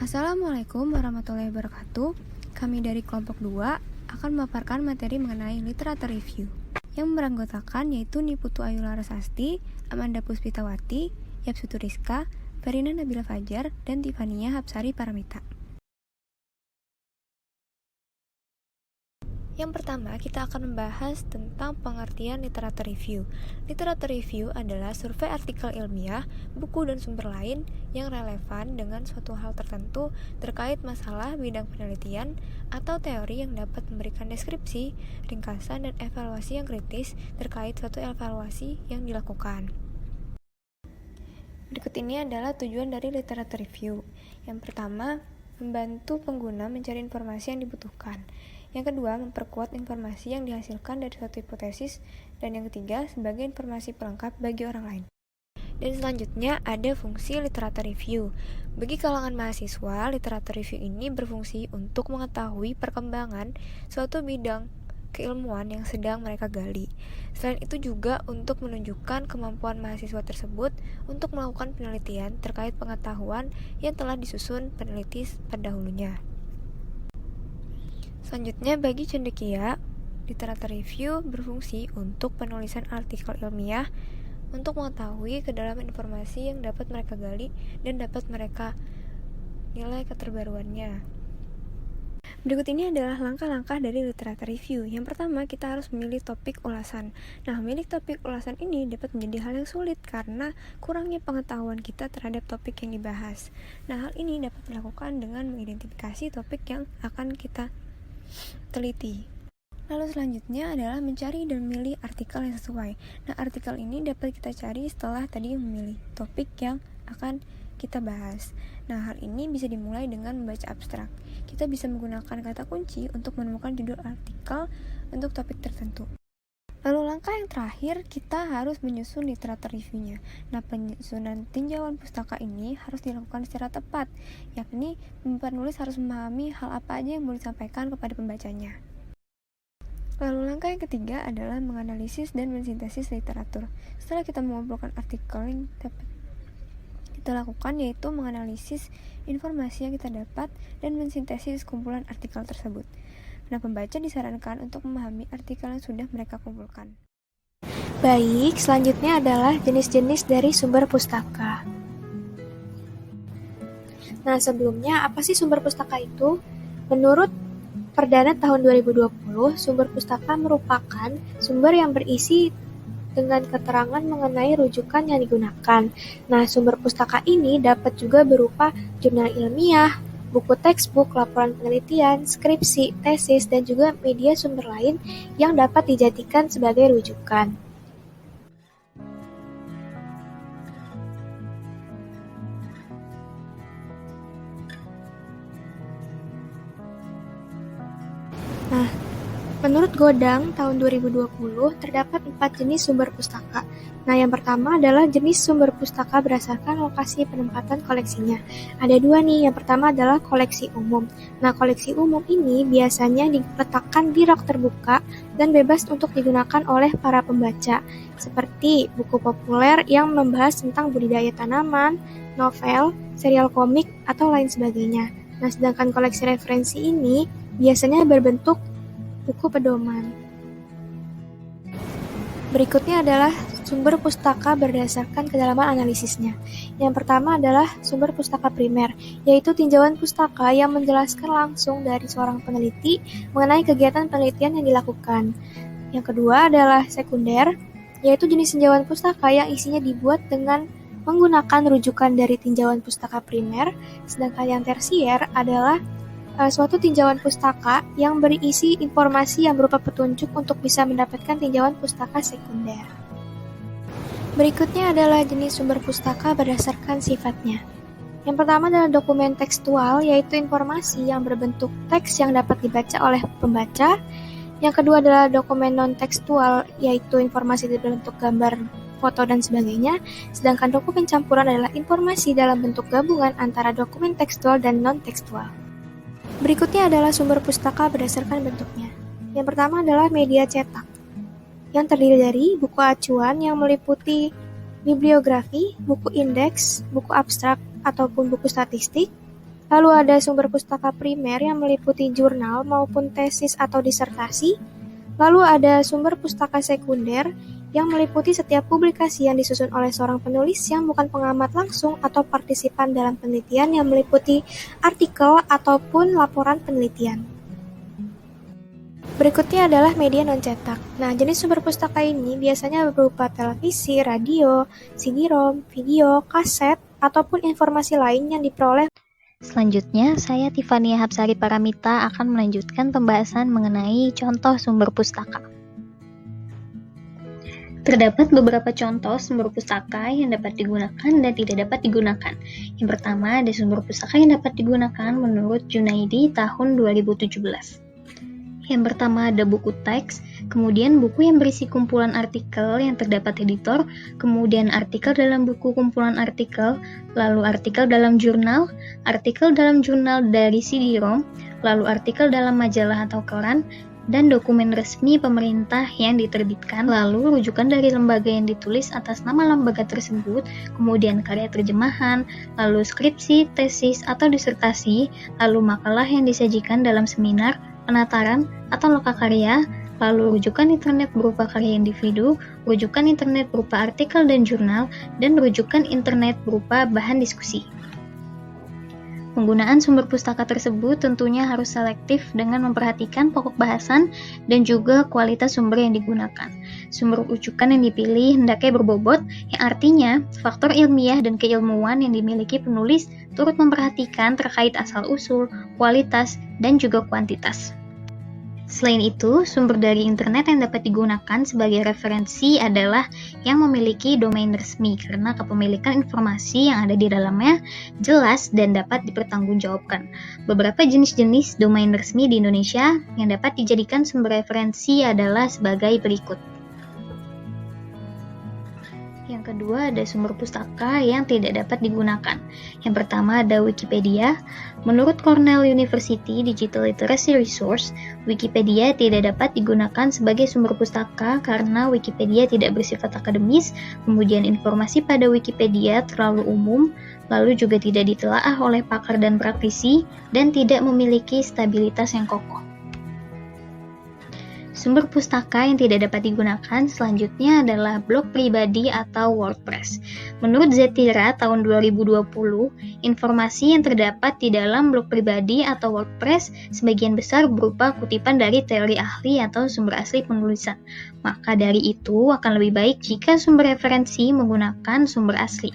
Assalamualaikum warahmatullahi wabarakatuh. Kami dari kelompok 2 akan memaparkan materi mengenai literatur review yang beranggotakan yaitu Niputu Ayu Larasasti, Amanda Puspitawati, Yapsutu Rizka, Farina Nabila Fajar, dan Tifania Hapsari Paramita. Yang pertama, kita akan membahas tentang pengertian literatur review. Literatur review adalah survei artikel ilmiah, buku dan sumber lain yang relevan dengan suatu hal tertentu terkait masalah bidang penelitian atau teori yang dapat memberikan deskripsi, ringkasan, dan evaluasi yang kritis terkait suatu evaluasi yang dilakukan. Berikut ini adalah tujuan dari literatur review. Yang pertama, membantu pengguna mencari informasi yang dibutuhkan. Yang kedua, memperkuat informasi yang dihasilkan dari suatu hipotesis. Dan yang ketiga, sebagai informasi pelengkap bagi orang lain. Dan selanjutnya ada fungsi literatur review. Bagi kalangan mahasiswa, literatur review ini berfungsi untuk mengetahui perkembangan suatu bidang keilmuan yang sedang mereka gali. Selain itu juga untuk menunjukkan kemampuan mahasiswa tersebut untuk melakukan penelitian terkait pengetahuan yang telah disusun peneliti pendahulunya. Selanjutnya, bagi cendekia, literatur review berfungsi untuk penulisan artikel ilmiah untuk mengetahui kedalaman informasi yang dapat mereka gali dan dapat mereka nilai keterbaruannya. Berikut ini adalah langkah-langkah dari literatur review. Yang pertama, kita harus memilih topik ulasan. Nah, memilih topik ulasan ini dapat menjadi hal yang sulit karena kurangnya pengetahuan kita terhadap topik yang dibahas. Nah, hal ini dapat dilakukan dengan mengidentifikasi topik yang akan kita teliti. Lalu selanjutnya adalah mencari dan memilih artikel yang sesuai. Nah, artikel ini dapat kita cari setelah tadi memilih topik yang akan kita bahas. Nah, hal ini bisa dimulai dengan membaca abstrak. Kita bisa menggunakan kata kunci untuk menemukan judul artikel untuk topik tertentu. Lalu langkah yang terakhir, kita harus menyusun literatur reviewnya. Nah, penyusunan tinjauan pustaka ini harus dilakukan secara tepat, yakni penulis harus memahami hal apa aja yang mau disampaikan kepada pembacanya. Lalu langkah yang ketiga adalah menganalisis dan mensintesis literatur. Setelah kita mengumpulkan artikel yang dapat kita lakukan, yaitu menganalisis informasi yang kita dapat dan mensintesis kumpulan artikel tersebut. Nah, pembaca disarankan untuk memahami artikel yang sudah mereka kumpulkan. Baik, selanjutnya adalah jenis-jenis dari sumber pustaka. Nah, sebelumnya, apa sih sumber pustaka itu? Menurut Perdana tahun 2020, sumber pustaka merupakan sumber yang berisi dengan keterangan mengenai rujukan yang digunakan. Nah, sumber pustaka ini dapat juga berupa jurnal ilmiah, buku textbook, laporan penelitian, skripsi, tesis, dan juga media sumber lain yang dapat dijadikan sebagai rujukan. Nah, menurut Godang tahun 2020 terdapat 4 jenis sumber pustaka. Nah, yang pertama adalah jenis sumber pustaka berdasarkan lokasi penempatan koleksinya. Ada 2 nih, yang pertama adalah koleksi umum. Nah, koleksi umum ini biasanya diletakkan di rak terbuka dan bebas untuk digunakan oleh para pembaca, seperti buku populer yang membahas tentang budidaya tanaman, novel, serial komik, atau lain sebagainya. Nah, sedangkan koleksi referensi ini biasanya berbentuk buku pedoman. Berikutnya adalah sumber pustaka berdasarkan kedalaman analisisnya. Yang pertama adalah sumber pustaka primer, yaitu tinjauan pustaka yang menjelaskan langsung dari seorang peneliti mengenai kegiatan penelitian yang dilakukan. Yang kedua adalah sekunder, yaitu jenis tinjauan pustaka yang isinya dibuat dengan menggunakan rujukan dari tinjauan pustaka primer, sedangkan yang tersier adalah suatu tinjauan pustaka yang berisi informasi yang berupa petunjuk untuk bisa mendapatkan tinjauan pustaka sekunder. Berikutnya adalah jenis sumber pustaka berdasarkan sifatnya. Yang pertama adalah dokumen tekstual, yaitu informasi yang berbentuk teks yang dapat dibaca oleh pembaca. Yang kedua adalah dokumen non-tekstual, yaitu informasi berbentuk gambar, foto, dan sebagainya. Sedangkan dokumen campuran adalah informasi dalam bentuk gabungan antara dokumen tekstual dan non-tekstual. Berikutnya adalah sumber pustaka berdasarkan bentuknya. Yang pertama adalah media cetak, yang terdiri dari buku acuan yang meliputi bibliografi, buku indeks, buku abstrak ataupun buku statistik, Lalu ada sumber pustaka primer yang meliputi jurnal maupun tesis atau disertasi. Lalu ada sumber pustaka sekunder yang meliputi setiap publikasi yang disusun oleh seorang penulis yang bukan pengamat langsung atau partisipan dalam penelitian yang meliputi artikel ataupun laporan penelitian. Berikutnya adalah media non-cetak. Nah, jenis sumber pustaka ini biasanya berupa televisi, radio, CD-ROM, video, kaset, ataupun informasi lain yang diperoleh. Selanjutnya, saya Tifania Hapsari Paramita akan melanjutkan pembahasan mengenai contoh sumber pustaka. Terdapat beberapa contoh sumber pustaka yang dapat digunakan dan tidak dapat digunakan. Yang pertama, ada sumber pustaka yang dapat digunakan menurut Junaidi tahun 2017. Yang pertama ada buku teks, kemudian buku yang berisi kumpulan artikel yang terdapat editor, kemudian artikel dalam buku kumpulan artikel, lalu artikel dalam jurnal dari CD-ROM, lalu artikel dalam majalah atau koran, dan dokumen resmi pemerintah yang diterbitkan, lalu rujukan dari lembaga yang ditulis atas nama lembaga tersebut, kemudian karya terjemahan, lalu skripsi, tesis, atau disertasi, lalu makalah yang disajikan dalam seminar, penataran, atau lokakarya, lalu rujukan internet berupa karya individu, rujukan internet berupa artikel dan jurnal, dan rujukan internet berupa bahan diskusi. Penggunaan sumber pustaka tersebut tentunya harus selektif dengan memperhatikan pokok bahasan dan juga kualitas sumber yang digunakan. Sumber rujukan yang dipilih hendaknya berbobot, yang artinya faktor ilmiah dan keilmuan yang dimiliki penulis turut memperhatikan terkait asal-usul, kualitas, dan juga kuantitas. Selain itu, sumber dari internet yang dapat digunakan sebagai referensi adalah yang memiliki domain resmi karena kepemilikan informasi yang ada di dalamnya jelas dan dapat dipertanggungjawabkan. Beberapa jenis-jenis domain resmi di Indonesia yang dapat dijadikan sumber referensi adalah sebagai berikut. Yang kedua ada sumber pustaka yang tidak dapat digunakan. Yang pertama ada Wikipedia. Menurut Cornell University Digital Literacy Resource, Wikipedia tidak dapat digunakan sebagai sumber pustaka karena Wikipedia tidak bersifat akademis, kemudian informasi pada Wikipedia terlalu umum, lalu juga tidak ditelaah oleh pakar dan praktisi, dan tidak memiliki stabilitas yang kokoh. Sumber pustaka yang tidak dapat digunakan selanjutnya adalah blog pribadi atau WordPress. Menurut Zetira tahun 2020, informasi yang terdapat di dalam blog pribadi atau WordPress sebagian besar berupa kutipan dari teori ahli atau sumber asli penulisan. Maka dari itu akan lebih baik jika sumber referensi menggunakan sumber asli.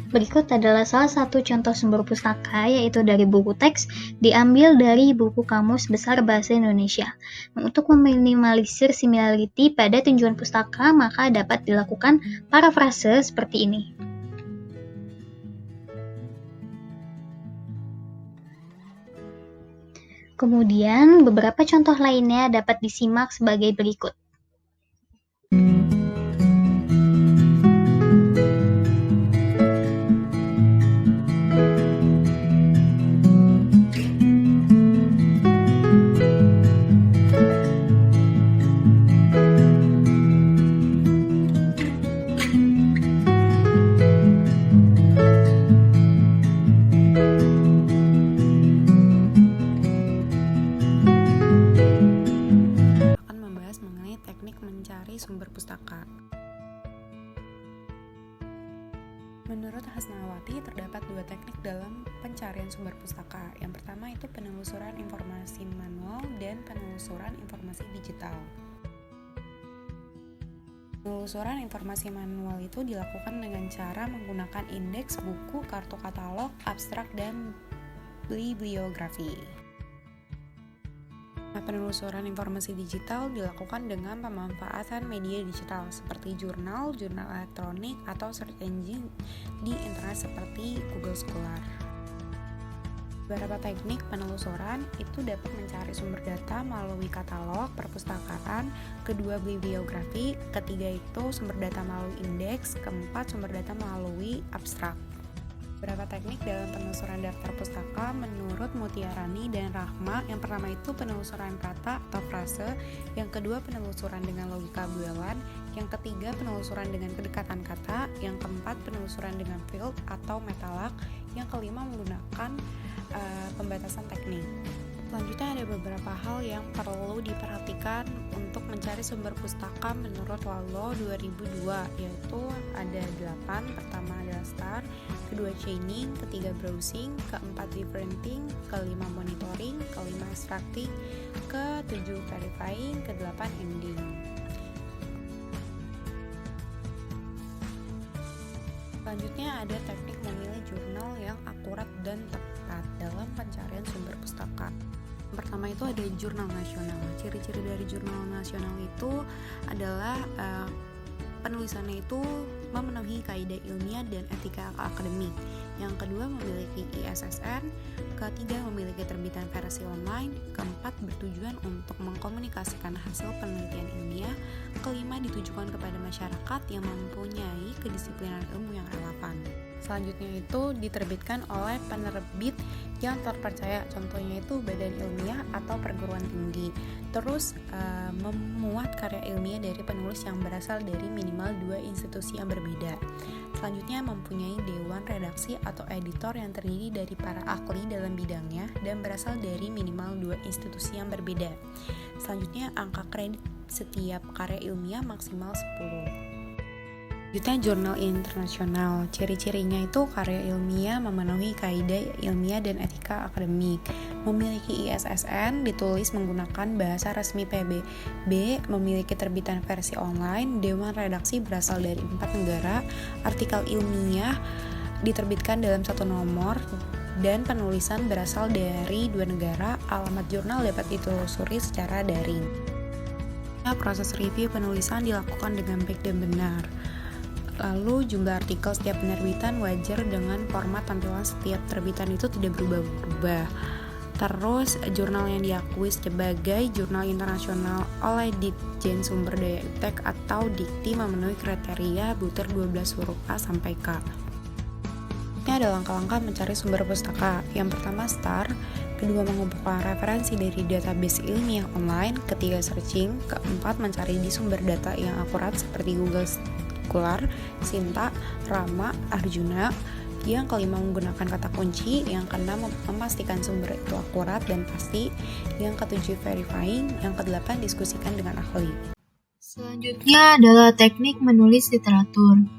Berikut adalah salah satu contoh sumber pustaka, yaitu dari buku teks diambil dari buku Kamus Besar Bahasa Indonesia. Untuk meminimalisir similarity pada tinjauan pustaka, maka dapat dilakukan parafrase seperti ini. Kemudian, beberapa contoh lainnya dapat disimak sebagai berikut. Sumber pustaka. Menurut Hasnawati, terdapat dua teknik dalam pencarian sumber pustaka. Yang pertama itu penelusuran informasi manual dan penelusuran informasi digital. Penelusuran informasi manual itu dilakukan dengan cara menggunakan indeks, buku, kartu katalog, abstrak, dan bibliografi. Penelusuran informasi digital dilakukan dengan pemanfaatan media digital seperti jurnal, jurnal elektronik, atau search engine di internet seperti Google Scholar. Beberapa teknik penelusuran itu dapat mencari sumber data melalui katalog, perpustakaan, kedua bibliografi, ketiga itu sumber data melalui indeks, keempat sumber data melalui abstrak. Beberapa teknik dalam penelusuran daftar pustaka menurut Mutiarani dan Rahma. Yang pertama itu penelusuran kata atau frase, yang kedua penelusuran dengan logika buelan, yang ketiga penelusuran dengan kedekatan kata, yang keempat penelusuran dengan field atau metalak, yang kelima menggunakan pembatasan teknik. Selanjutnya ada beberapa hal yang perlu diperhatikan untuk mencari sumber pustaka menurut Wallo 2002, yaitu ada 8. Pertama adalah start, kedua chaining, ketiga browsing, keempat differenting, kelima monitoring, kelima extracting, ketujuh verifying, kedelapan ending. Selanjutnya ada teknik memilih jurnal yang akurat dan tepat dalam pencarian sumber pustaka. Pertama itu ada jurnal nasional. Ciri-ciri dari jurnal nasional itu adalah penulisannya itu memenuhi kaidah ilmiah dan etika akademik. Yang kedua memiliki ISSN, ketiga memiliki terbitan versi online, keempat bertujuan untuk mengkomunikasikan hasil penelitian ilmiah, kelima ditujukan kepada masyarakat yang mempunyai kedisiplinan ilmu yang relevan. Selanjutnya itu diterbitkan oleh penerbit yang terpercaya, contohnya itu badan ilmiah atau perguruan tinggi. Terus memuat karya ilmiah dari penulis yang berasal dari minimal 2 institusi yang berbeda. Selanjutnya mempunyai dewan redaksi atau editor yang terdiri dari para ahli dalam bidangnya dan berasal dari minimal 2 institusi yang berbeda. Selanjutnya angka kredit setiap karya ilmiah maksimal 10. Selanjutnya jurnal internasional. Ciri-cirinya itu karya ilmiah memenuhi kaidah ilmiah dan etika akademik, memiliki ISSN, ditulis menggunakan bahasa resmi PBB, memiliki terbitan versi online, dewan redaksi berasal dari 4 negara, artikel ilmiah diterbitkan dalam 1 nomor, dan penulisan berasal dari 2 negara. Alamat jurnal dapat ditelusuri secara daring. Proses review penulisan dilakukan dengan baik dan benar. Lalu jumlah artikel setiap penerbitan wajar dengan format tampilan setiap terbitan itu tidak berubah-ubah. Terus jurnal yang diakui sebagai jurnal internasional oleh Ditjen Sumber Daya Iptek atau Dikti memenuhi kriteria butir 12 huruf A sampai K. Ini ada langkah-langkah mencari sumber pustaka. Yang pertama start, kedua mengumpulkan referensi dari database ilmiah online, ketiga searching, keempat mencari di sumber data yang akurat seperti Google Scholar, Sinta, Rama, Arjuna. Yang kelima menggunakan kata kunci. Yang keenam memastikan sumber itu akurat dan pasti. Yang ketujuh verifying. Yang kedelapan diskusikan dengan ahli. Selanjutnya adalah teknik menulis literatur.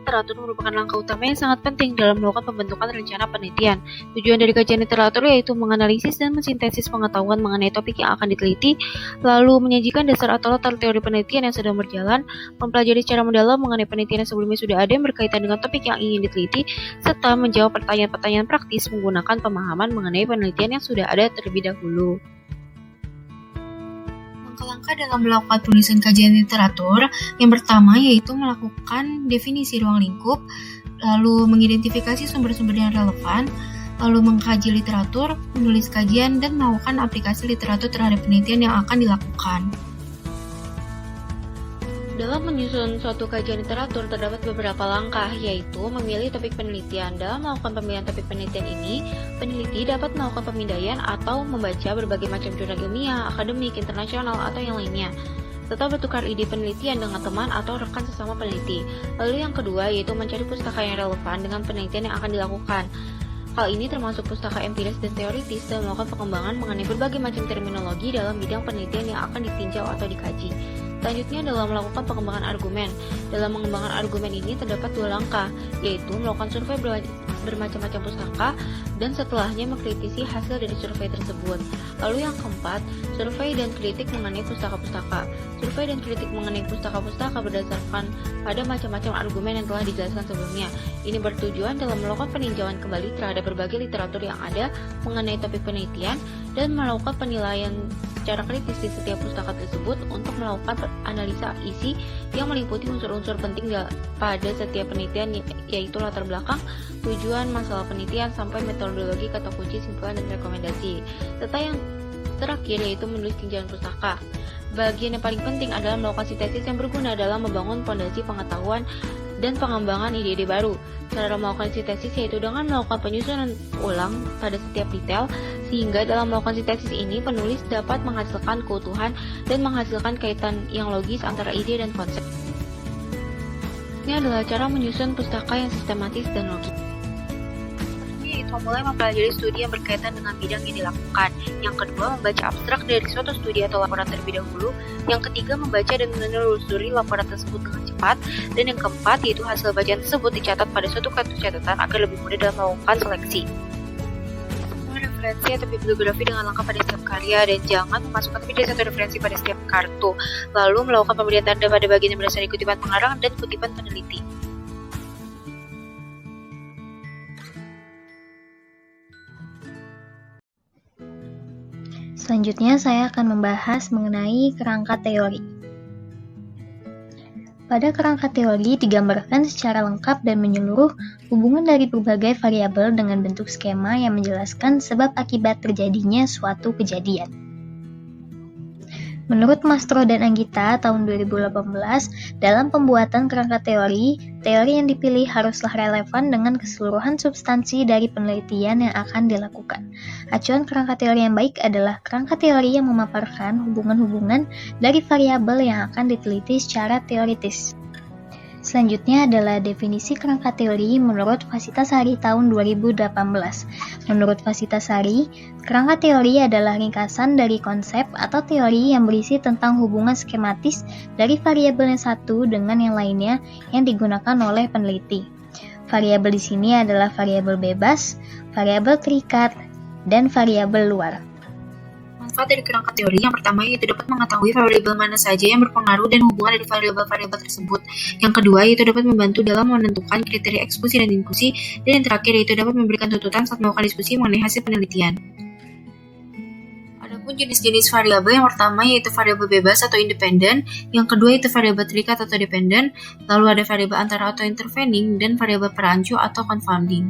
Literatur merupakan langkah utama yang sangat penting dalam melakukan pembentukan rencana penelitian. Tujuan dari kajian literatur yaitu menganalisis dan mensintesis pengetahuan mengenai topik yang akan diteliti, lalu menyajikan dasar atau latar teori penelitian yang sedang berjalan, mempelajari secara mendalam mengenai penelitian yang sebelumnya sudah ada yang berkaitan dengan topik yang ingin diteliti, serta menjawab pertanyaan-pertanyaan praktis menggunakan pemahaman mengenai penelitian yang sudah ada terlebih dahulu. Langkah-langkah dalam melakukan tulisan kajian literatur, yang pertama yaitu melakukan definisi ruang lingkup, lalu mengidentifikasi sumber-sumber yang relevan, lalu mengkaji literatur, menulis kajian, dan melakukan aplikasi literatur terhadap penelitian yang akan dilakukan. Dalam menyusun suatu kajian literatur terdapat beberapa langkah, yaitu memilih topik penelitian. Dalam melakukan pemilihan topik penelitian ini, peneliti dapat melakukan pemindaian atau membaca berbagai macam jurnal ilmiah, akademik, internasional, atau yang lainnya, serta bertukar ide penelitian dengan teman atau rekan sesama peneliti. Lalu yang kedua yaitu mencari pustaka yang relevan dengan penelitian yang akan dilakukan. Hal ini termasuk pustaka empiris dan teoritis dan melakukan pengembangan mengenai berbagai macam terminologi dalam bidang penelitian yang akan ditinjau atau dikaji. Selanjutnya adalah melakukan pengembangan argumen. Dalam mengembangkan argumen ini terdapat 2 langkah, yaitu melakukan survei bermacam-macam pustaka dan setelahnya mengkritisi hasil dari survei tersebut. Lalu yang keempat, survei dan kritik mengenai pustaka-pustaka. Survei dan kritik mengenai pustaka-pustaka berdasarkan pada macam-macam argumen yang telah dijelaskan sebelumnya. Ini bertujuan dalam melakukan peninjauan kembali terhadap berbagai literatur yang ada mengenai topik penelitian dan melakukan penilaian secara kritis di setiap pustaka tersebut untuk melakukan analisa isi yang meliputi unsur-unsur penting pada setiap penelitian, yaitu latar belakang, tujuan, masalah penelitian, sampai metodologi, kata kunci, simpulan, dan rekomendasi. Serta yang terakhir yaitu menulis tinjauan pustaka. Bagian yang paling penting adalah melakukan sintesis yang berguna dalam membangun fondasi pengetahuan dan pengembangan ide-ide baru. Cara melakukan sintesis yaitu dengan melakukan penyusunan ulang pada setiap detail, sehingga dalam melakukan sintesis ini penulis dapat menghasilkan keutuhan dan menghasilkan kaitan yang logis antara ide dan konsep. Ini adalah cara menyusun pustaka yang sistematis dan logis. Yaitu mulai mempelajari studi yang berkaitan dengan bidang yang dilakukan. Yang kedua, membaca abstrak dari suatu studi atau laporan terlebih dahulu. Yang ketiga, membaca dan menelusuri laporan tersebut dengan cepat. Dan yang keempat, yaitu hasil bacaan tersebut dicatat pada suatu kartu catatan agar lebih mudah dalam melakukan seleksi. Referensi atau bibliografi dengan lengkap pada setiap karya, dan jangan memasukkan lebih dari satu referensi pada setiap kartu. Lalu melakukan pemberian tanda pada bagian yang berdasarkan kutipan pengarang dan kutipan peneliti. Selanjutnya saya akan membahas mengenai kerangka teori. Pada kerangka teori digambarkan secara lengkap dan menyeluruh hubungan dari berbagai variabel dengan bentuk skema yang menjelaskan sebab akibat terjadinya suatu kejadian. Menurut Mastro dan Anggita tahun 2018, dalam pembuatan kerangka teori yang dipilih haruslah relevan dengan keseluruhan substansi dari penelitian yang akan dilakukan. Acuan kerangka teori yang baik adalah kerangka teori yang memaparkan hubungan-hubungan dari variabel yang akan diteliti secara teoritis. Selanjutnya adalah definisi kerangka teori menurut Pasitasari tahun 2018. Menurut Pasitasari, kerangka teori adalah ringkasan dari konsep atau teori yang berisi tentang hubungan skematis dari variabel yang satu dengan yang lainnya yang digunakan oleh peneliti. Variabel di sini adalah variabel bebas, variabel terikat, dan variabel luar. Manfaat dari kerangka teori yang pertama yaitu dapat mengetahui variabel mana saja yang berpengaruh dan hubungan dari variabel-variabel tersebut. Yang kedua yaitu dapat membantu dalam menentukan kriteria eksklusi dan inklusi, dan yang terakhir yaitu dapat memberikan tuntutan saat melakukan diskusi mengenai hasil penelitian. Adapun jenis-jenis variabel yang pertama yaitu variabel bebas atau independen, yang kedua yaitu variabel terikat atau dependen, lalu ada variabel antara atau intervening, dan variabel perancu atau confounding.